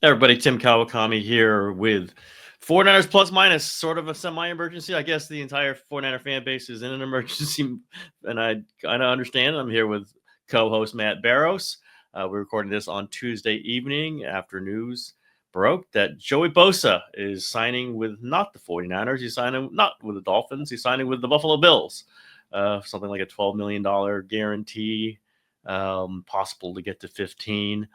Everybody, Tim Kawakami here with 49ers Plus Minus, sort of a semi-emergency. I guess the entire 49er fan base is in an emergency, and I kind of understand. I'm here with co-host Matt Barrows. We're recording this on Tuesday evening after news broke that Joey Bosa is signing with not the 49ers. He's signing not with the Dolphins. He's signing with the Buffalo Bills. Something like a $12 million guarantee, possible to get to 15.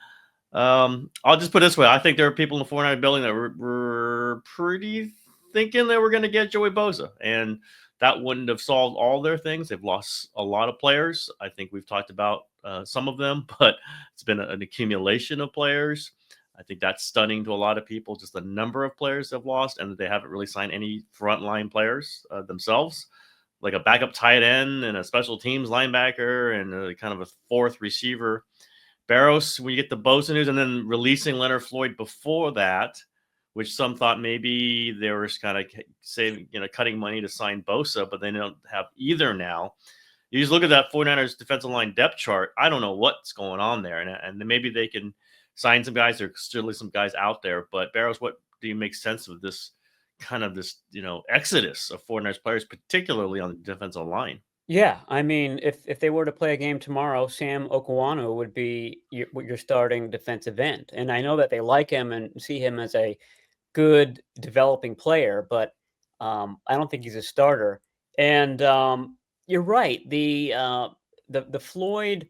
I'll just put it this way. I think there are people in the 49 building that were pretty thinking they were going to get Joey Bosa, and that wouldn't have solved all their things. They've lost a lot of players. I think we've talked about some of them, but it's been an accumulation of players. I think that's stunning to a lot of people, just the number of players they've lost, and that they haven't really signed any frontline players themselves, like a backup tight end and a special teams linebacker and a kind of a fourth receiver. Barrows, we get the Bosa news, and then releasing Leonard Floyd before that, which some thought maybe they were kind of saving, cutting money to sign Bosa, but they don't have either now. You just look at that 49ers defensive line depth chart. I don't know what's going on there, and maybe they can sign some guys. There's still some guys out there, but Barrows, what do you make sense of this kind of exodus of 49ers players, particularly on the defensive line? Yeah, I mean, if they were to play a game tomorrow, Sam Okwuonu would be your starting defensive end, and I know that they like him and see him as a good developing player, but I don't think he's a starter. And you're right, the Floyd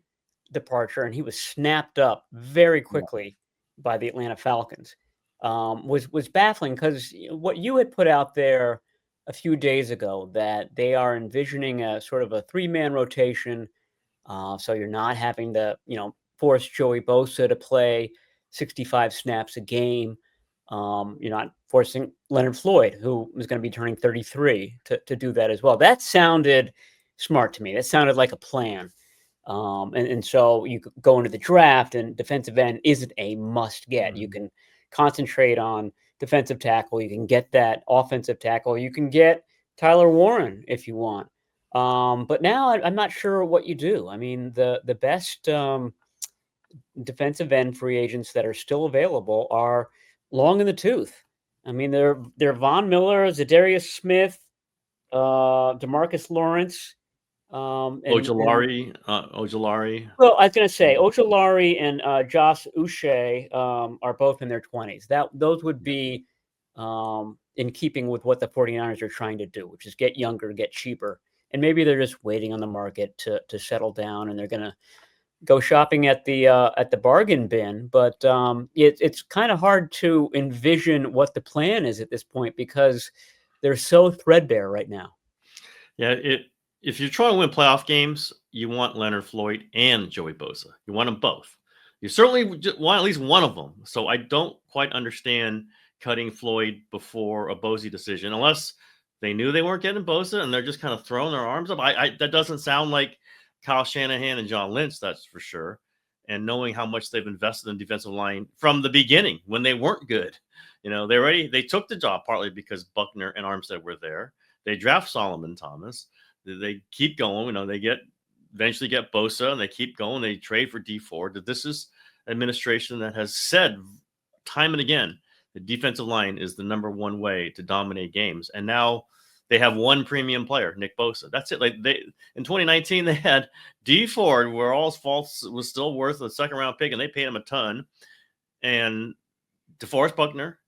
departure, and he was snapped up very quickly by the Atlanta Falcons, was baffling because what you had put out there a few days ago, that they are envisioning a sort of a 3-man rotation. So you're not having to, force Joey Bosa to play 65 snaps a game. You're not forcing Leonard Floyd, who is going to be turning 33, to do that as well. That sounded smart to me. That sounded like a plan. And so you could go into the draft, and defensive end isn't a must get. Mm-hmm. You can concentrate on defensive tackle. You can get that offensive tackle. You can get Tyler Warren if you want. But now I'm not sure what you do. I mean, the best defensive end free agents that are still available are long in the tooth. I mean, they're Von Miller, Zadarius Smith, DeMarcus Lawrence, Ojulari. Well, I was going to say Ojulari and Josh Uche are both in their 20s. Those would be in keeping with what the 49ers are trying to do, which is get younger, get cheaper. And maybe they're just waiting on the market to settle down, and they're going to go shopping at the bargain bin. But it's kind of hard to envision what the plan is at this point because they're so threadbare right now. Yeah, if you're trying to win playoff games, you want Leonard Floyd and Joey Bosa. You want them both. You certainly want at least one of them. So I don't quite understand cutting Floyd before a Bosa decision, unless they knew they weren't getting Bosa and they're just kind of throwing their arms up. That doesn't sound like Kyle Shanahan and John Lynch, that's for sure. And knowing how much they've invested in defensive line from the beginning when they weren't good. They took the job partly because Buckner and Armstead were there. They draft Solomon Thomas. They keep going. They eventually get Bosa, and they keep going. They trade for D Ford. This is an administration that has said time and again the defensive line is the number one way to dominate games. And now they have one premium player, Nick Bosa. That's it. In 2019 they had D Ford, where all his faults was still worth a second-round pick, and they paid him a ton. And DeForest Buckner,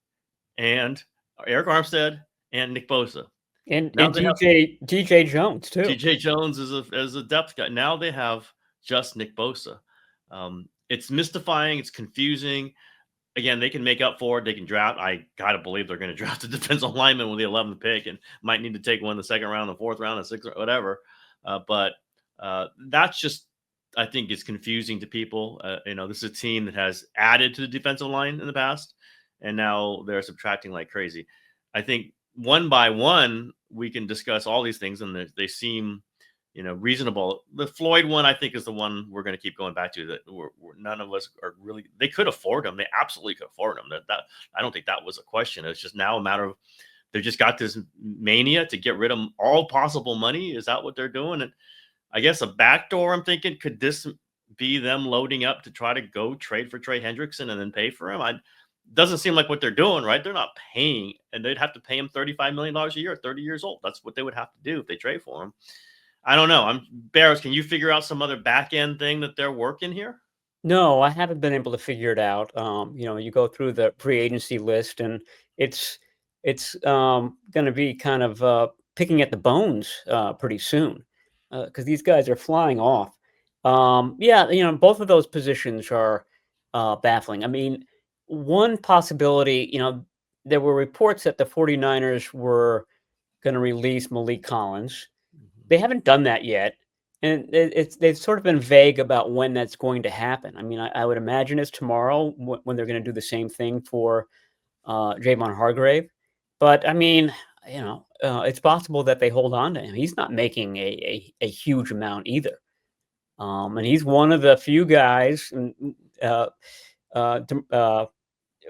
and Eric Armstead, and Nick Bosa. And DJ Jones too. DJ Jones is a depth guy. Now they have just Nick Bosa. It's mystifying. It's confusing. Again, they can make up for it. They can draft. I gotta believe they're going to draft a defensive lineman with the 11th pick, and might need to take one in the second round, the fourth round, the sixth, whatever. But that's just, I think, is confusing to people. This is a team that has added to the defensive line in the past, and now they're subtracting like crazy. I think one by one, we can discuss all these things, and they seem, reasonable. The Floyd one, I think, is the one we're going to keep going back to. That none of us are really. They could afford him. They absolutely could afford him. That I don't think that was a question. It's just now a matter of they just got this mania to get rid of all possible money. Is that what they're doing? And I guess a backdoor, I'm thinking, could this be them loading up to try to go trade for Trey Hendrickson and then pay for him? doesn't seem like what they're doing, right? They're not paying, and they'd have to pay him $35 million a year, 30 years old. That's what they would have to do if they trade for him. I don't know. Barrows, can you figure out some other back end thing that they're working here? No, I haven't been able to figure it out. You go through the free agency list, and it's going to be kind of picking at the bones pretty soon because these guys are flying off. Yeah, both of those positions are baffling. I mean, one possibility, there were reports that the 49ers were going to release Malik Collins. They haven't done that yet. And they've sort of been vague about when that's going to happen. I mean, I would imagine it's tomorrow when they're going to do the same thing for Javon Hargrave. But I mean, it's possible that they hold on to him. He's not making a huge amount either, and he's one of the few guys.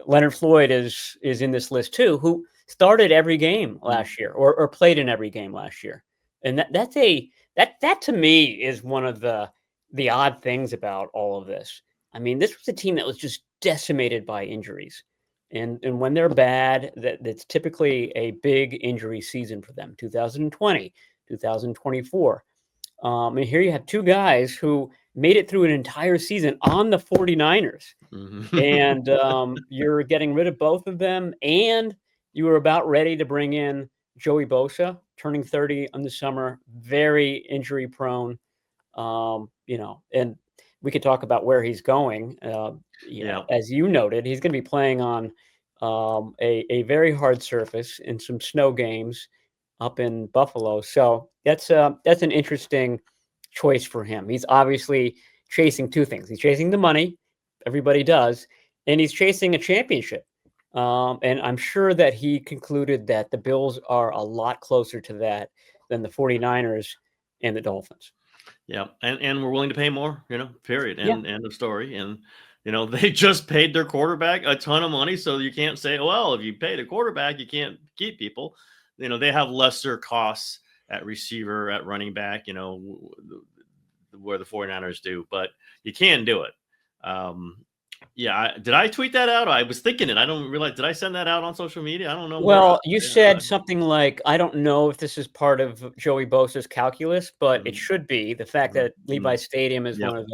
Leonard Floyd is in this list too, who started every game last year or played in every game last year, and that to me is one of the odd things about all of this. I mean, this was a team that was just decimated by injuries. And when they're bad, that's typically a big injury season for them. 2020, 2024. And here you have two guys who made it through an entire season on the 49ers. Mm-hmm. And you're getting rid of both of them. And you were about ready to bring in Joey Bosa, turning 30 in the summer, very injury prone. And we could talk about where he's going. As you noted, he's going to be playing on a very hard surface in some snow games up in Buffalo. So that's an interesting choice for him. He's obviously chasing two things. He's chasing the money, everybody does, and he's chasing a championship. And I'm sure that he concluded that the Bills are a lot closer to that than the 49ers and the Dolphins. Yeah. And we're willing to pay more, period. And end of story. And, they just paid their quarterback a ton of money. So you can't say, well, if you pay the quarterback, you can't keep people. They have lesser costs at receiver, at running back, where the 49ers do, but you can do it. Did I tweet that out? I was thinking it. I don't realize. Did I send that out on social media? I don't know. Well, you said something like, I don't know if this is part of Joey Bosa's calculus, but it should be. The fact that Levi's Stadium is one of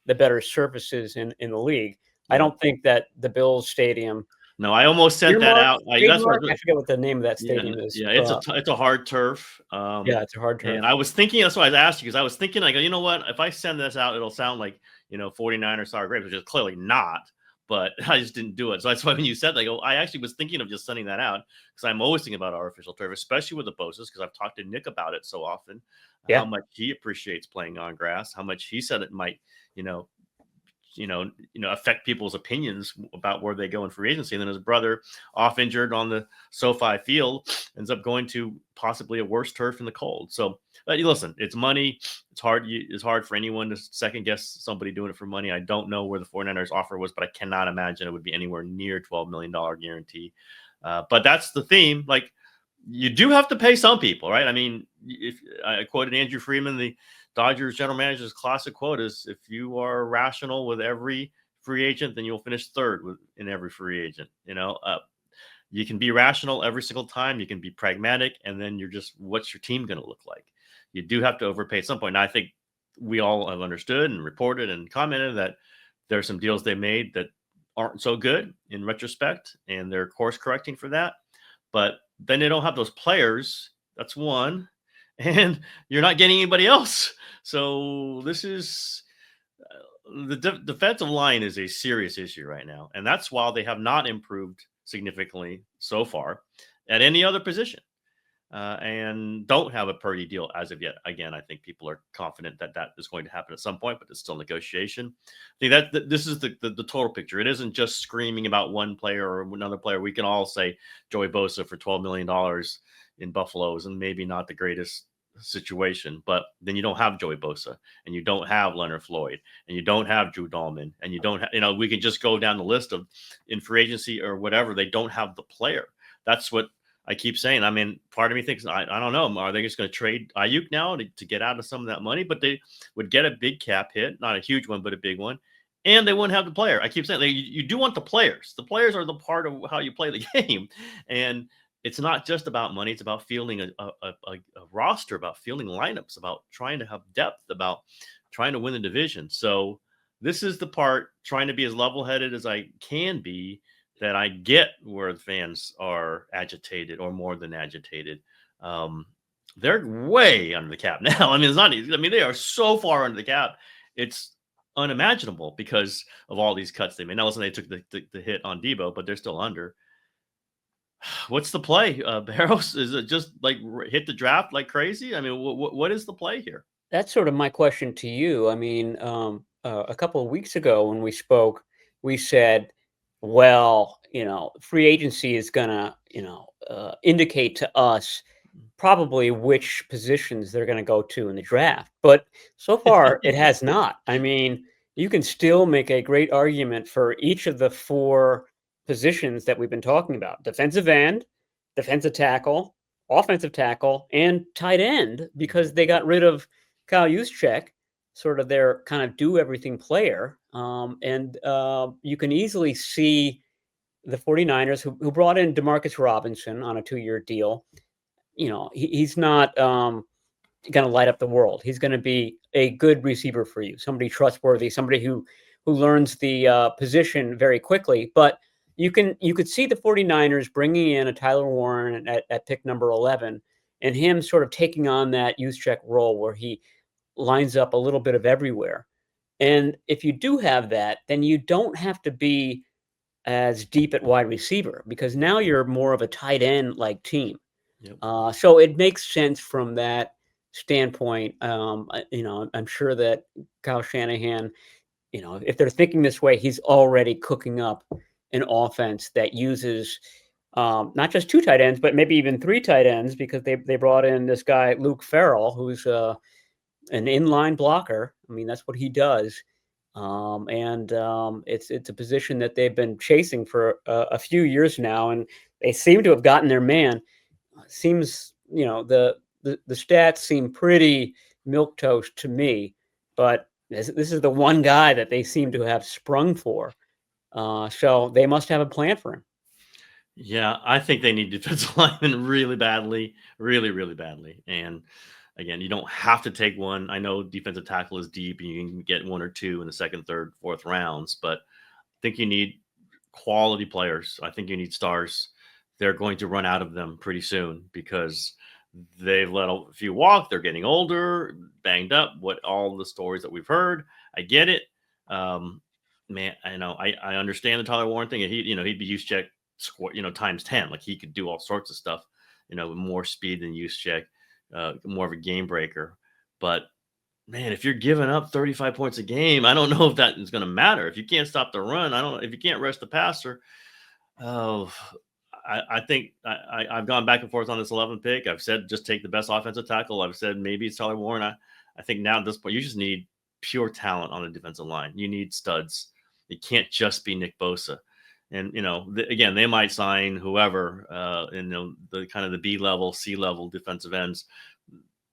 the better surfaces in the league. I don't think that the Bills Stadium. No, I almost sent that out. I forget what the name of that stadium is. Yeah, it's a hard turf. It's a hard turf. And I was thinking, that's why I asked you, because I was thinking, you know what? If I send this out, it'll sound like 49ers sour grapes, which is clearly not. But I just didn't do it. So that's why when you said that, I actually was thinking of just sending that out because I'm always thinking about our official turf, especially with the Bosas, because I've talked to Nick about it so often. How much he appreciates playing on grass, how much he said it might, affect people's opinions about where they go in free agency. And then his brother, off injured on the SoFi field, ends up going to possibly a worse turf in the cold. So, but listen, it's money. It's hard. It's hard for anyone to second guess somebody doing it for money. I don't know where the 49ers offer was, but I cannot imagine it would be anywhere near $12 million guarantee. But that's the theme. Like, you do have to pay some people, right? I mean, if I quoted Andrew Freeman, the Dodgers general manager's classic quote is, if you are rational with every free agent, then you'll finish third in every free agent. You can be rational every single time. You can be pragmatic. And then what's your team going to look like? You do have to overpay at some point. Now, I think we all have understood and reported and commented that there are some deals they made that aren't so good in retrospect, and they're course correcting for that. But then they don't have those players. That's one. And you're not getting anybody else. So this is the defensive line is a serious issue right now. And that's why they have not improved significantly so far at any other position. And don't have a Purdy deal as of yet. Again, I think people are confident that is going to happen at some point, but it's still negotiation. I think that this is the total picture. It isn't just screaming about one player or another player. We can all say Joey Bosa for $12 million in Buffalo is maybe not the greatest situation, but then you don't have Joey Bosa, and you don't have Leonard Floyd, and you don't have Drew Dahlman, and you don't have, we can just go down the list of in free agency or whatever. They don't have the player. That's what I keep saying. I mean, part of me thinks, I don't know. Are they just going to trade Ayuk now to get out of some of that money? But they would get a big cap hit, not a huge one, but a big one. and they wouldn't have the player. I keep saying you do want the players. The players are the part of how you play the game, and it's not just about money. It's about fielding a roster, about fielding lineups, about trying to have depth, about trying to win the division. So this is the part, trying to be as level-headed as I can be, that I get where the fans are agitated or more than agitated. They're way under the cap now. I mean, it's not easy. I mean, they are so far under the cap. It's unimaginable because of all these cuts they made. Now, listen, they took the hit on Debo, but they're still under. What's the play, Barrows? Is it just like hit the draft like crazy? I mean, what is the play here? That's sort of my question to you. I mean, a couple of weeks ago when we spoke, we said, well, free agency is going to, indicate to us probably which positions they're going to go to in the draft. But so far, it has not. I mean, you can still make a great argument for each of the 4 positions that we've been talking about: defensive end, defensive tackle, offensive tackle, and tight end, because they got rid of Kyle Juszczyk, sort of their kind of do-everything player. And you can easily see the 49ers, who brought in Demarcus Robinson on a 2-year deal. He's not going to light up the world. He's going to be a good receiver for you, somebody trustworthy, somebody who learns the position very quickly. But you could see the 49ers bringing in a Tyler Warren at pick number 11, and him sort of taking on that Juszczyk role where he lines up a little bit of everywhere. And if you do have that, then you don't have to be as deep at wide receiver, because now you're more of a tight end like team. Yep. So it makes sense from that standpoint. I'm sure that Kyle Shanahan, if they're thinking this way, he's already cooking up an offense that uses not just 2 tight ends, but maybe even 3 tight ends, because they brought in this guy, Luke Farrell, who's an inline blocker. I mean, that's what he does. It's a position that they've been chasing for a few years now, and they seem to have gotten their man. Seems, the stats seem pretty milquetoast to me, but this is the one guy that they seem to have sprung for. So they must have a plan for him. Yeah, I think they need defensive linemen really badly, really, really badly. And again, you don't have to take one. I know defensive tackle is deep and you can get 1 or 2 in the 2nd, 3rd, 4th rounds, but I think you need quality players. I think you need stars. They're going to run out of them pretty soon because they've let a few walk. They're getting older, banged up. All the stories that we've heard, I get it. Man, I understand the Tyler Warren thing. He'd be Juszczyk, times 10. Like, he could do all sorts of stuff, with more speed than Juszczyk, more of a game breaker. But man, if you're giving up 35 points a game, I don't know if that is going to matter. If you can't stop the run, if you can't rush the passer. I think I've gone back and forth on this 11th pick. I've said just take the best offensive tackle. I've said maybe it's Tyler Warren. I think now at this point, you just need pure talent on the defensive line. You need studs. It can't just be Nick Bosa. And, again, they might sign whoever, the kind of the B level, C level defensive ends.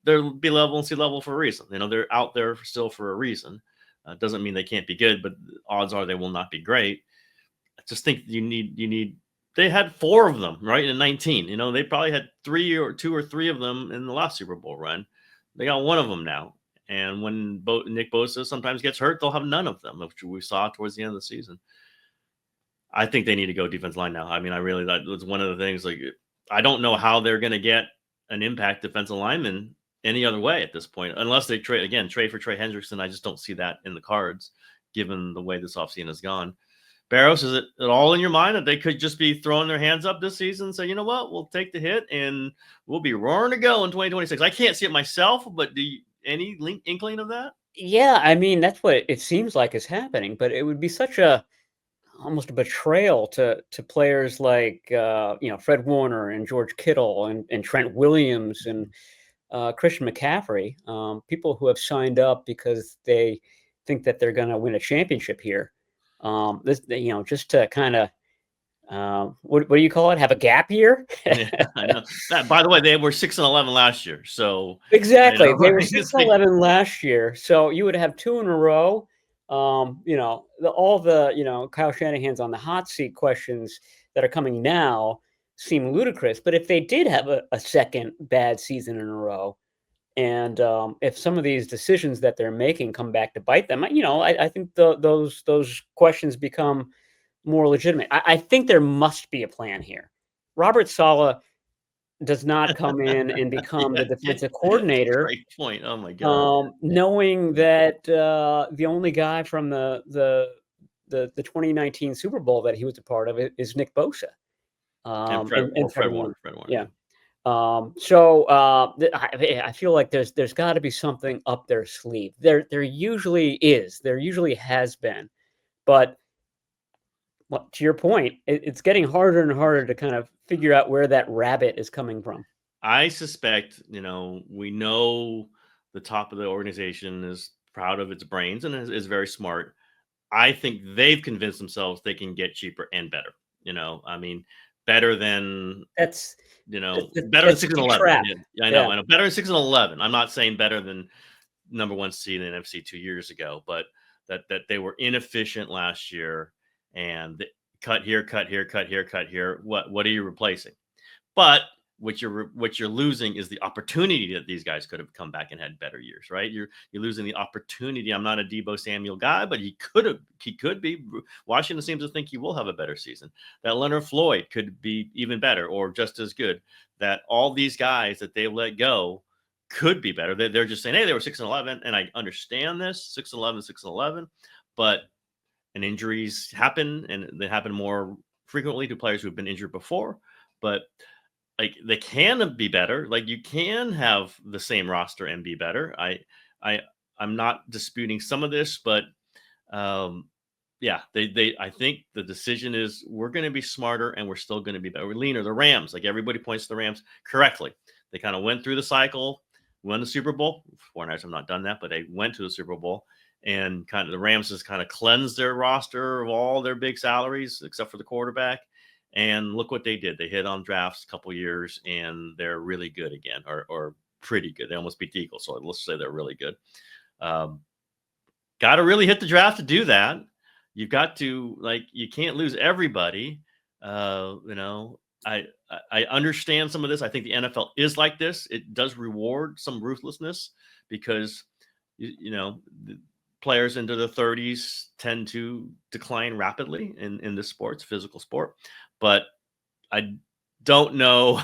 They're B level and C level for a reason. They're out there still for a reason. Doesn't mean they can't be good, but odds are they will not be great. I just think you need. They had 4 of them, right, in 19. They probably had 2 or 3 of them in the last Super Bowl run. They got 1 of them now. And when Nick Bosa sometimes gets hurt, they'll have none of them, which we saw towards the end of the season. I think they need to go defense line now. I mean, that was one of the things. Like, I don't know how they're going to get an impact defensive lineman any other way at this point, unless they trade for Trey Hendrickson. I just don't see that in the cards, given the way this offseason has gone. Barrows, is it at all in your mind that they could just be throwing their hands up this season and say, you know what, we'll take the hit and we'll be roaring to go in 2026? I can't see it myself, but any inkling of that? Yeah, I mean, that's what it seems like is happening, but it would be such almost a betrayal to players like Fred Warner and George Kittle and Trent Williams and Christian McCaffrey, people who have signed up because they think that they're going to win a championship here. Just to kind of what do you call it? Have a gap year? Yeah, I know. By the way, they were 6-11 last year. So exactly, they were 6-11 last year. So you would have 2 in a row. all the Kyle Shanahan's on the hot seat questions that are coming now seem ludicrous. But if they did have a second bad season in a row, and if some of these decisions that they're making come back to bite them, I think those questions become more legitimate. I think there must be a plan here. Robert Saleh does not come in and become the defensive coordinator. Great point. Oh my God. Knowing that the only guy from the 2019 Super Bowl that he was a part of is Nick Bosa. And Fred Warner. Yeah. I feel like there's got to be something up their sleeve. There usually is. There usually has been, but to your point, it's getting harder and harder to kind of figure out where that rabbit is coming from. I suspect, we know the top of the organization is proud of its brains and is very smart. I think they've convinced themselves they can get cheaper and better. Better than better than 6-11. Yeah, I know. Better than 6-11. I'm not saying better than number one seed in the NFC 2 years ago, but that they were inefficient last year and cut here, cut here, cut here, cut here. What are you replacing? But what you're losing is the opportunity that these guys could have come back and had better years, right? You're losing the opportunity. I'm not a Deebo Samuel guy, but he could be. Washington seems to think he will have a better season. That Leonard Floyd could be even better or just as good. That all these guys that they let go could be better. They're just saying, hey, they were 6-11, and I understand this 6-11, but injuries happen, and they happen more frequently to players who've been injured before. But they can be better. You can have the same roster and be better. I'm not disputing some of this, but I think the decision is we're going to be smarter and we're still going to be better. We're leaner. The Rams, everybody points to the Rams correctly. They kind of went through the cycle, won the Super Bowl. 49ers have not done that, but they went to the Super Bowl. And kind of the Rams has kind of cleansed their roster of all their big salaries, except for the quarterback. And look what they did. They hit on drafts a couple years, and they're really good again, or pretty good. They almost beat the Eagles, so let's say they're really good. Got to really hit the draft to do that. You've got to, you can't lose everybody. I understand some of this. I think the NFL is like this. It does reward some ruthlessness because, players into the 30s tend to decline rapidly in this sports, physical sport. But I don't know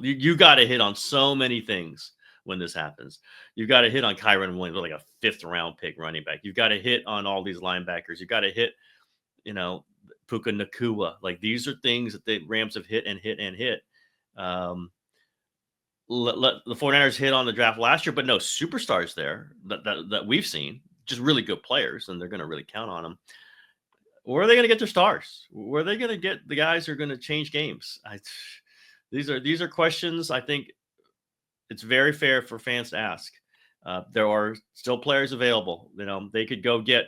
you got to hit on so many things when this happens. You've got to hit on Kyron Williams, like a 5th round pick running back. You've got to hit on all these linebackers. You've got to hit, Puka Nacua. These are things that the Rams have hit and hit and hit. The 49ers hit on the draft last year, but no superstars there that we've seen. Just really good players, and they're going to really count on them. Where are they going to get their stars? Where are they going to get the guys who are going to change games? These are questions I think it's very fair for fans to ask. There are still players available. They could go get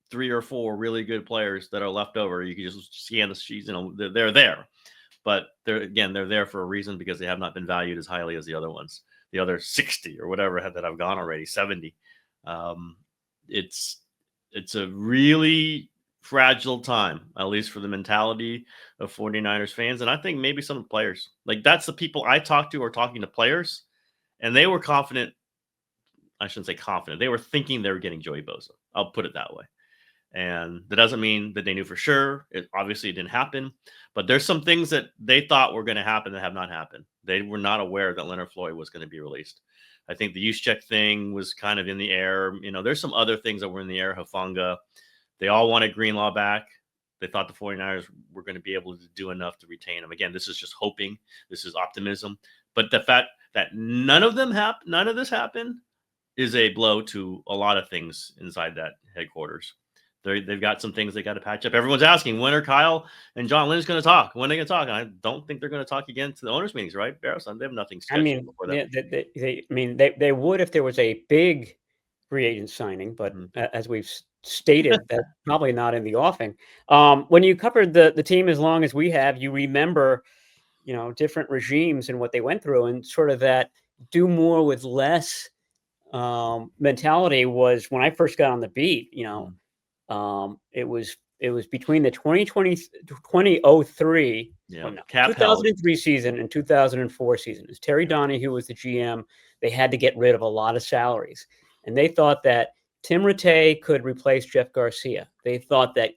3 or 4 really good players that are left over. You can just scan the sheets. They're there, but they're there for a reason because they have not been valued as highly as the other ones. The other 60 or whatever that have gone already, 70. It's a really fragile time, at least for the mentality of 49ers fans. And I think maybe some players, that's the people I talked to are talking to players, and they were confident. I shouldn't say confident. They were thinking they were getting Joey Bosa. I'll put it that way. And that doesn't mean that they knew for sure. It obviously didn't happen, but there's some things that they thought were going to happen that have not happened. They were not aware that Leonard Floyd was going to be released. I think the Juszczyk thing was kind of in the air. There's some other things that were in the air. Hufanga, they all wanted Greenlaw back. They thought the 49ers were going to be able to do enough to retain him. Again, this is just hoping. This is optimism. But the fact that none of this happened is a blow to a lot of things inside that headquarters. They've got some things they got to patch up. Everyone's asking, when are Kyle and John Lynn's going to talk? When are they going to talk? And I don't think they're going to talk again to the owners' meetings, right, Barrows? They have nothing scheduled before that. They would if there was a big free agent signing, but as we've stated, that's probably not in the offing. When you covered the team as long as we have, you remember, different regimes and what they went through, and sort of that do more with less mentality was when I first got on the beat. It was between the 2003 cap 2003 season and 2004 season. It's Terry Donahue who was the GM. They had to get rid of a lot of salaries, and they thought that Tim Rattay could replace Jeff Garcia. They thought that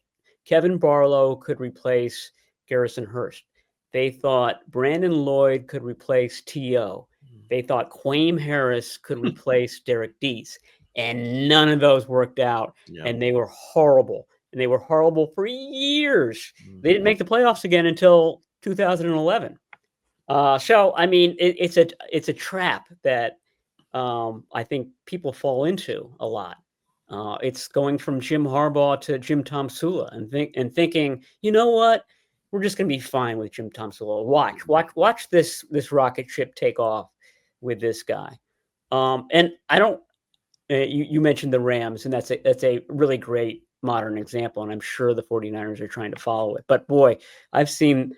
Kevin Barlow could replace Garrison Hurst. They thought Brandon Lloyd could replace T.O. They thought Quaim Harris could replace Derek Deese, and none of those worked out, and they were horrible. And they were horrible for years. They didn't make the playoffs again until 2011. So, I mean, it's a trap that I think people fall into a lot. It's going from Jim Harbaugh to Jim Tomsula and thinking, you know what, we're just going to be fine with Jim Tomsula. Watch this rocket ship take off with this guy. And I don't. You mentioned the Rams, and that's a really great modern example, and I'm sure the 49ers are trying to follow it. But boy, I've seen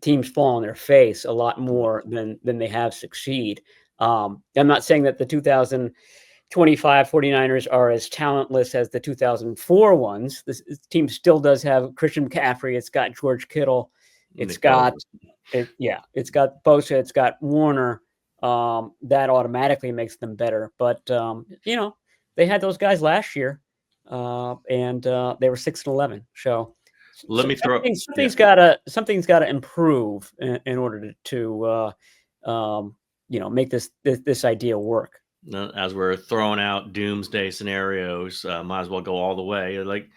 teams fall on their face a lot more than they have succeed. I'm not saying that the 2025 49ers are as talentless as the 2004 ones. This team still does have Christian McCaffrey. It's got George Kittle. It's got Bosa. It's got Warner. That automatically makes them better. But they had those guys last year. And they were 6-11. So something's got to improve in order to make this idea work. As we're throwing out doomsday scenarios, might as well go all the way. Like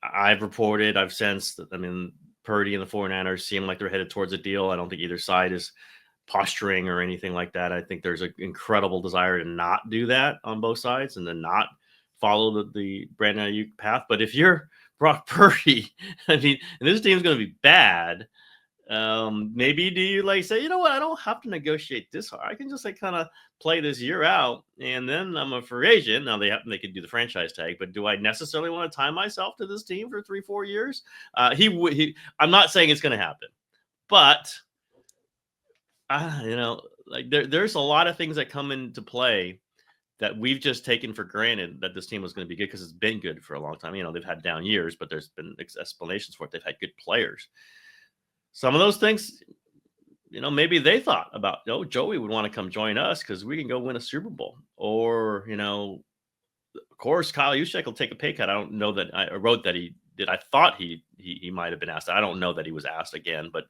I've reported, I've sensed that, I mean, Purdy and the 49ers seem like they're headed towards a deal. I don't think either side is posturing or anything like that. I think there's an incredible desire to not do that on both sides and to not follow the Brandon Ayuk path. But if you're Brock Purdy, I mean, and this team's going to be bad, maybe do you say, you know what, I don't have to negotiate this hard. I can just kind of play this year out, and then I'm a free agent. Now they could do the franchise tag, but do I necessarily want to tie myself to this team for 3-4 years? I'm not saying it's going to happen, but there's a lot of things that come into play that we've just taken for granted that this team was going to be good because it's been good for a long time. They've had down years, but there's been explanations for it. They've had good players. Some of those things, maybe they thought about, Joey would want to come join us because we can go win a Super Bowl. Or, of course, Kyle Juszczyk will take a pay cut. I don't know that I wrote that he did. I thought he might have been asked. I don't know that he was asked again, but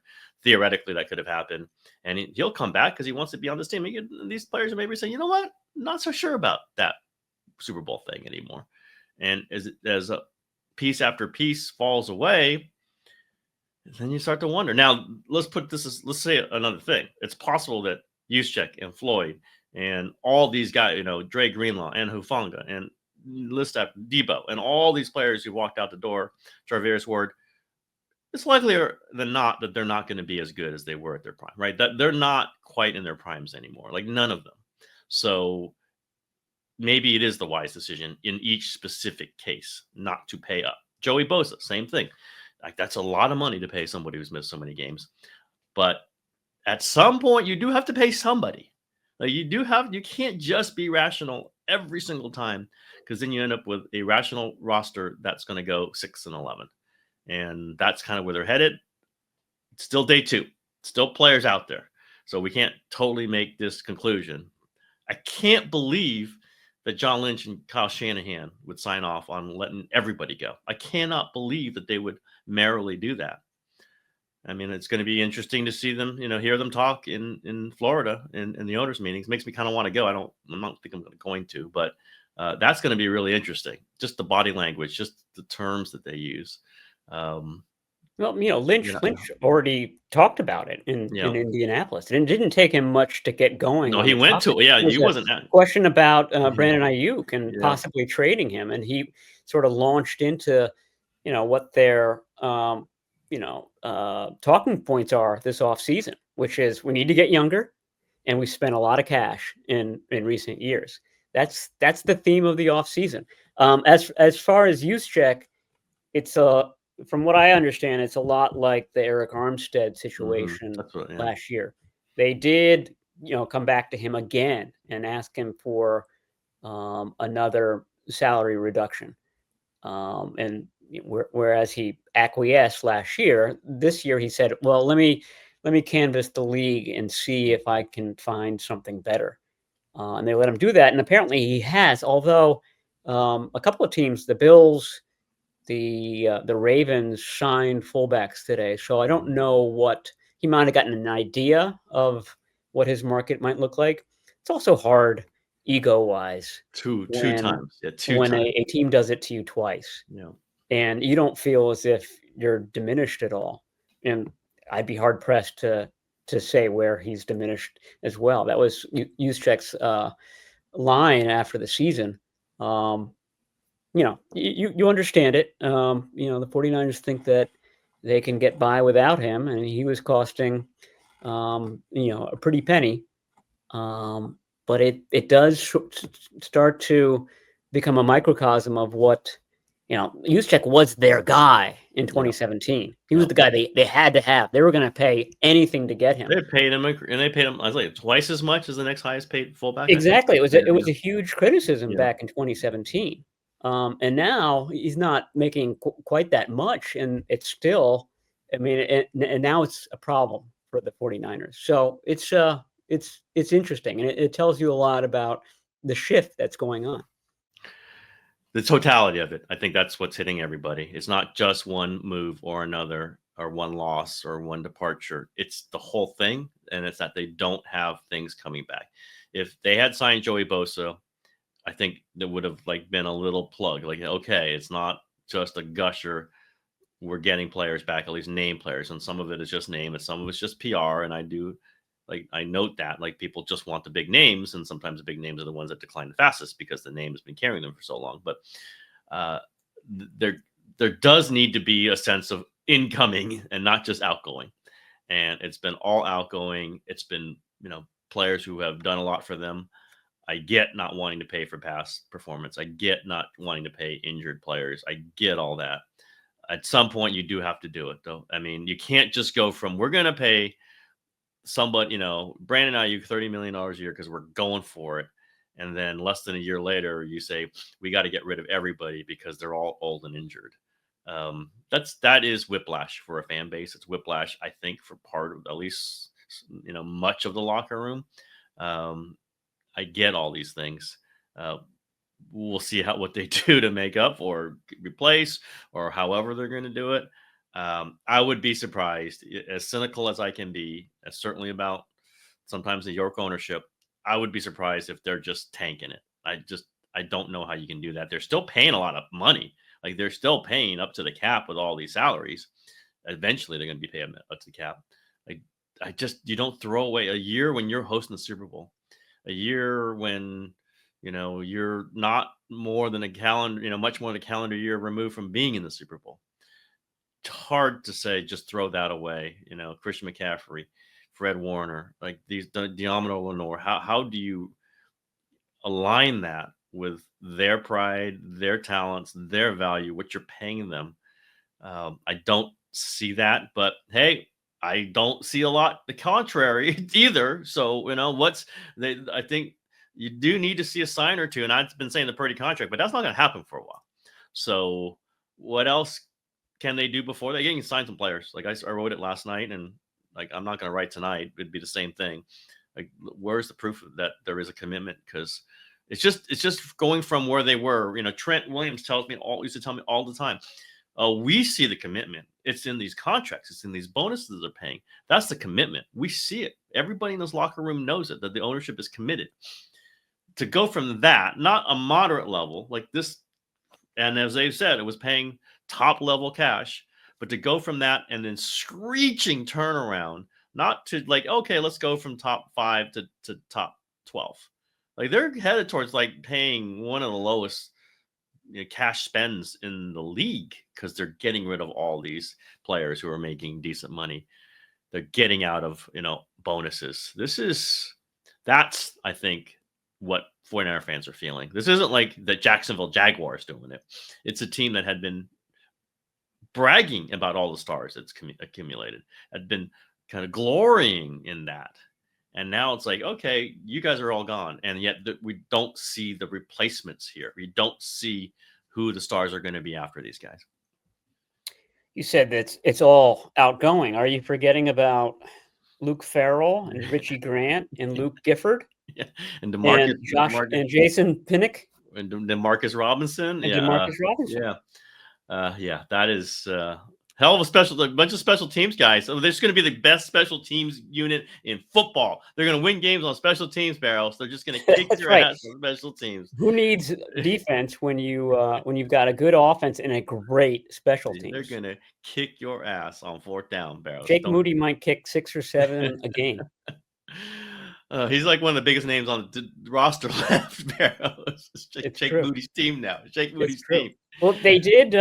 theoretically that could have happened. And he'll come back because he wants to be on this team. These players are maybe saying, you know what? Not so sure about that Super Bowl thing anymore. And as a piece after piece falls away, then you start to wonder. Now, let's say another thing. It's possible that Juszczyk and Floyd and all these guys, Dre Greenlaw and Hufanga and list after Debo and all these players who walked out the door, Charvarius Ward, it's likelier than not that they're not going to be as good as they were at their prime, right? That they're not quite in their primes anymore, like none of them. So maybe it is the wise decision in each specific case not to pay up. Joey Bosa, same thing. Like that's a lot of money to pay somebody who's missed so many games. But at some point, you do have to pay somebody. Like you can't just be rational every single time because then you end up with a rational roster that's going to go 6-11. And that's kind of where they're headed. It's still day 2. Still players out there. So we can't totally make this conclusion. I can't believe that John Lynch and Kyle Shanahan would sign off on letting everybody go. I cannot believe that they would merrily do that. I mean, it's going to be interesting to see them, hear them talk in Florida in the owners' meetings. Makes me kind of want to go. I don't think I'm going to, but that's going to be really interesting. Just the body language, just the terms that they use. Well, Lynch already talked about it in Indianapolis, and it didn't take him much to get going. No, he went to it. Yeah, he wasn't. Question about Brandon Ayuk and possibly trading him, and he sort of launched into, what their talking points are this offseason, which is we need to get younger, and we spent a lot of cash in recent years. That's the theme of the offseason. As far as Juszczyk, it's from what I understand, it's a lot like the Eric Armstead situation last year. They did, come back to him again and ask him for another salary reduction. And whereas he acquiesced last year, this year he said, well, let me canvass the league and see if I can find something better. And they let him do that. And apparently he has, although a couple of teams, the Bills, the Ravens, signed fullbacks today. So I don't know what he might have gotten an idea of what his market might look like. It's also hard ego-wise Two when times. Yeah, two times. a team does it to you twice. Yeah. And you don't feel as if you're diminished at all. And I'd be hard pressed to say where he's diminished as well. That was Juszczyk's line after the season. You understand it. The 49ers think that they can get by without him, and he was costing, a pretty penny. But it does start to become a microcosm of what, Juszczyk was their guy in 2017. He was the guy they had to have. They were going to pay anything to get him. They paid him, and they paid him, I was like, twice as much as the next highest paid fullback. Exactly. It was a huge criticism back in 2017. And now he's not making quite that much, and it's still, and now it's a problem for the 49ers. So it's interesting, and it tells you a lot about the shift that's going on. The totality of it, I think that's what's hitting everybody. It's not just one move or another, or one loss or one departure. It's the whole thing, and it's that they don't have things coming back. If they had signed Joey Bosa, I think that would have been a little plug. Okay, it's not just a gusher. We're getting players back, at least name players, and some of it is just name, and some of it's just PR. And I note that people just want the big names, and sometimes the big names are the ones that decline the fastest because the name has been carrying them for so long. But there does need to be a sense of incoming and not just outgoing. And it's been all outgoing. It's been players who have done a lot for them. I get not wanting to pay for past performance. I get not wanting to pay injured players. I get all that. At some point, you do have to do it, though. I mean, you can't just go from we're going to pay somebody, Brandon Ayuk $30 million a year because we're going for it. And then less than a year later, you say, we got to get rid of everybody because they're all old and injured. That is whiplash for a fan base. It's whiplash, I think, for part of at least, much of the locker room. I get all these things. We'll see what they do to make up or replace or however they're going to do it. I would be surprised, as cynical as I can be, as certainly about sometimes the York ownership. I would be surprised if they're just tanking it. I don't know how you can do that. They're still paying a lot of money. They're still paying up to the cap with all these salaries. Eventually, they're going to be paying up to the cap. You don't throw away a year when you're hosting the Super Bowl. A year when, you're not more than a calendar, much more than a calendar year removed from being in the Super Bowl. It's hard to say, just throw that away. Christian McCaffrey, Fred Warner, these Diamond Lenore. How do you align that with their pride, their talents, their value, what you're paying them? I don't see that, but hey, I don't see a lot the contrary either. So, I think you do need to see a sign or two. And I've been saying the Purdy contract, but that's not going to happen for a while. So what else can they do before they can sign some players? I wrote it last night, and I'm not going to write tonight. It'd be the same thing. Where's the proof that there is a commitment? Because it's just going from where they were. Trent Williams used to tell me all the time, we see the commitment. It's in these contracts. It's in these bonuses they're paying. That's the commitment. We see it. Everybody in this locker room knows it, that the ownership is committed. To go from that, not a moderate level like this, and as they've said, it was paying top level cash, but to go from that and then screeching turnaround, not to okay, let's go from top 5 to top 12. They're headed towards paying one of the lowest cash spends in the league because they're getting rid of all these players who are making decent money. They're getting out of bonuses. That's I think what 49er fans are feeling. This isn't like the Jacksonville Jaguars doing it. It's a team that had been bragging about all the stars that's accumulated, had been kind of glorying in that. And now it's like, okay, you guys are all gone. And yet we don't see the replacements here. We don't see who the stars are going to be after these guys. You said that it's all outgoing. Are you forgetting about Luke Farrell and Richie Grant and Luke Gifford? Yeah. And DeMarcus, and Jason Pinnock and DeMarcus Robinson. and DeMarcus Robinson. Yeah, that is hell of a bunch of special teams guys. So there's going to be the best special teams unit in football. They're going to win games on special teams, Barrows. They're just going to kick your ass on special teams. Who needs defense when you've got a good offense and a great special teams? They're going to kick your ass on fourth down, Barrows. Jake Moody might kick 6 or 7 a game. He's like one of the biggest names on the roster left, Barrows. It's Jake Moody's team now. Jake Moody's team. Well, they did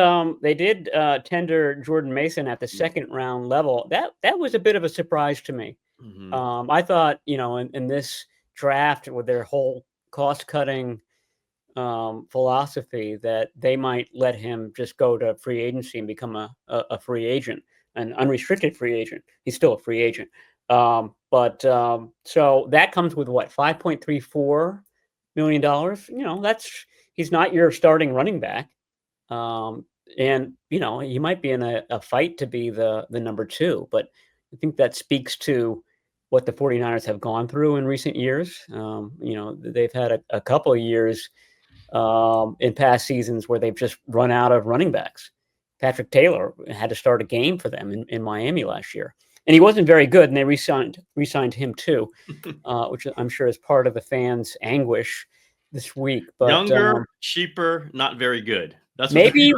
tender Jordan Mason at the second round level. That was a bit of a surprise to me. Mm-hmm. I thought, in this draft with their whole cost cutting philosophy, that they might let him just go to free agency and become a free agent, an unrestricted free agent. He's still a free agent. So that comes with what, $5.34 million. He's not your starting running back. And he might be in a fight to be the number 2, but I think that speaks to what the 49ers have gone through in recent years. They've had a couple of years in past seasons where they've just run out of running backs. Patrick Taylor had to start a game for them in Miami last year. And he wasn't very good, and they re-signed him too, which I'm sure is part of the fans' anguish this week. But younger, cheaper, not very good. That's maybe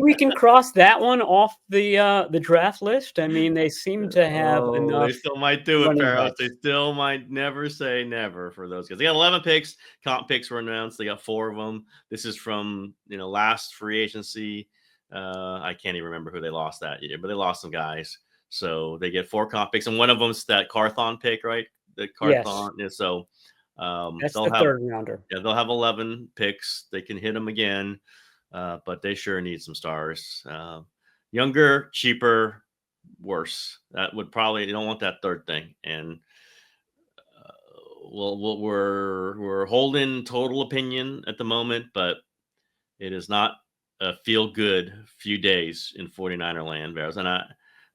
we can cross that one off the draft list. I mean, they seem to have enough. They still might do it, Barrows. They still might never say never for those guys. They got 11 picks. Comp picks were announced. They got 4 of them. This is from last free agency. I can't even remember who they lost that year, but they lost some guys. So they get 4 comp picks, and one of them's that Carthon pick, right? The Carthon. Yes. Yeah, so that's the third rounder. Yeah, they'll have 11 picks. They can hit them again, but they sure need some stars. Younger, cheaper, worse. That would probably, you don't want that third thing. And we're holding total opinion at the moment, but it is not a feel good few days in 49er land, Barrows. And I've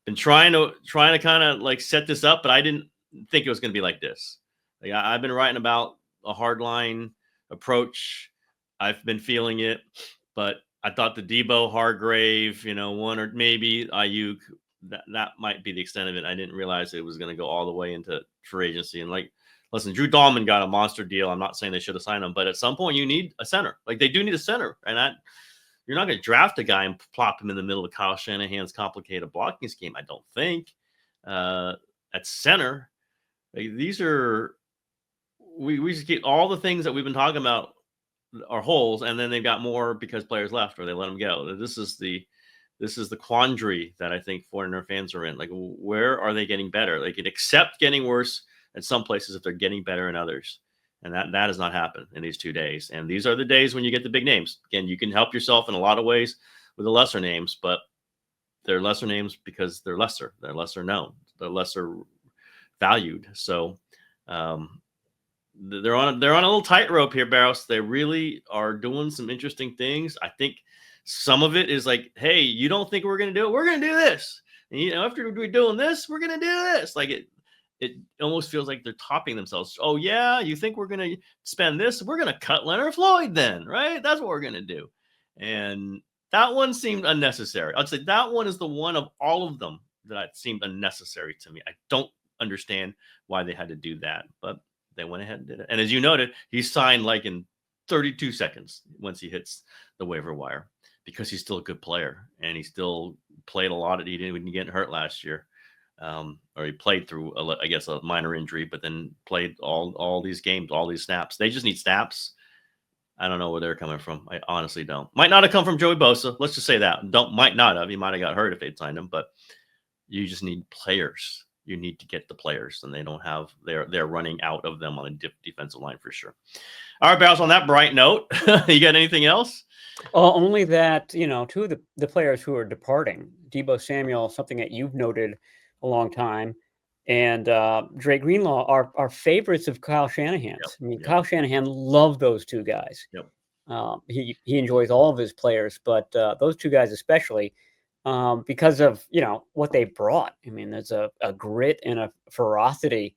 been trying to kind of like set this up, but I didn't think it was going to be like this. Like I've been writing about a hardline approach. I've been feeling it, but I thought the Debo, Hargrave, one or maybe Ayuk, that might be the extent of it. I didn't realize it was going to go all the way into free agency. And listen, Drew Dahlman got a monster deal. I'm not saying they should have signed him, but at some point you need a center. Like they do need a center, and you're not going to draft a guy and plop him in the middle of Kyle Shanahan's complicated blocking scheme, I don't think. At center, these are we just get all the things that we've been talking about are holes, and then they've got more because players left or they let them go. This is the quandary that I think 49er fans are in. Like, where are they getting better? They can accept getting worse at some places if they're getting better in others. And that has not happened in these 2 days. And these are the days when you get the big names. Again, you can help yourself in a lot of ways with the lesser names, but they're lesser names because they're lesser. They're lesser known. They're lesser valued. So they're on a little tightrope here, Barrows. They really are doing some interesting things. I think some of it is like, hey, you don't think we're going to do it? We're going to do this. And after we're doing this, we're going to do this. Like it almost feels like they're topping themselves. Oh, yeah, you think we're going to spend this? We're going to cut Leonard Floyd then, right? That's what we're going to do. And that one seemed unnecessary. I'd say that one is the one of all of them that seemed unnecessary to me. I don't understand why they had to do that, but they went ahead and did it. And as you noted, he signed like in 32 seconds once he hits the waiver wire because he's still a good player and he still played a lot. He didn't even get hurt last year. Or he played through, a minor injury, but then played all these games, all these snaps. They just need snaps. I don't know where they're coming from. I honestly don't. Might not have come from Joey Bosa. Let's just say that. Might not have. He might have got hurt if they'd signed him, but you just need players. You need to get the players, and they don't have. They're running out of them on a defensive line for sure. All right, Barrows, on that bright note, you got anything else? Only that, 2 of the players who are departing, Deebo Samuel, something that you've noted a long time, and Dre Greenlaw are favorites of Kyle Shanahan's. Yep, I mean, yep. Kyle Shanahan loved those two guys. Yep. He enjoys all of his players, but those two guys especially, because of what they brought. I mean, there's a grit and a ferocity,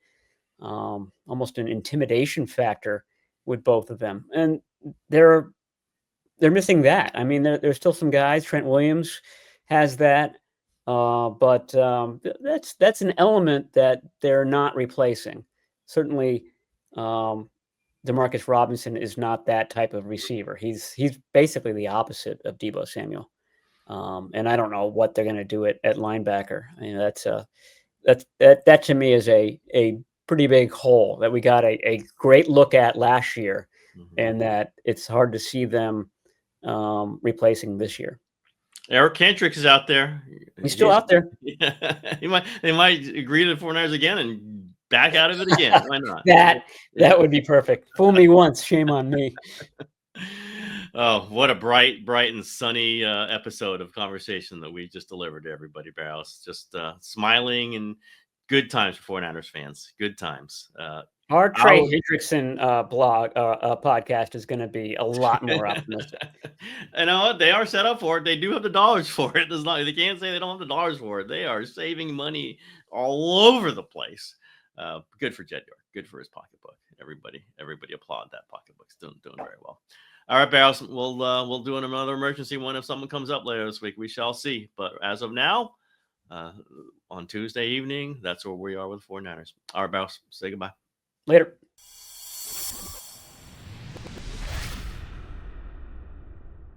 almost an intimidation factor with both of them, and they're missing that. I mean, there's still some guys. Trent Williams has that, but that's an element that they're not replacing. Certainly, Demarcus Robinson is not that type of receiver. He's basically the opposite of Deebo Samuel. And I don't know what they're going to do at linebacker. I mean, that to me is a pretty big hole that we got a great look at last year, and that it's hard to see them replacing this year. Eric Kendricks is out there. He's still out there. Yeah. They might agree to the 49ers again and back out of it again. Why not? That would be perfect. Fool me once, shame on me. Oh, what a bright and sunny episode of conversation that we just delivered to everybody, Barrows. Just smiling and good times for 49ers fans. Good times. Our Trey Hendrickson podcast is going to be a lot more optimistic. You know what? They are set up for it. They do have the dollars for it. They can't say they don't have the dollars for it. They are saving money all over the place. Good for Jed York. Good for his pocketbook. Everybody applaud that pocketbook's doing very well. All right, Barrows, we'll do another emergency one if something comes up later this week. We shall see. But as of now, on Tuesday evening, that's where we are with 49ers. All right, Barrows, say goodbye. Later.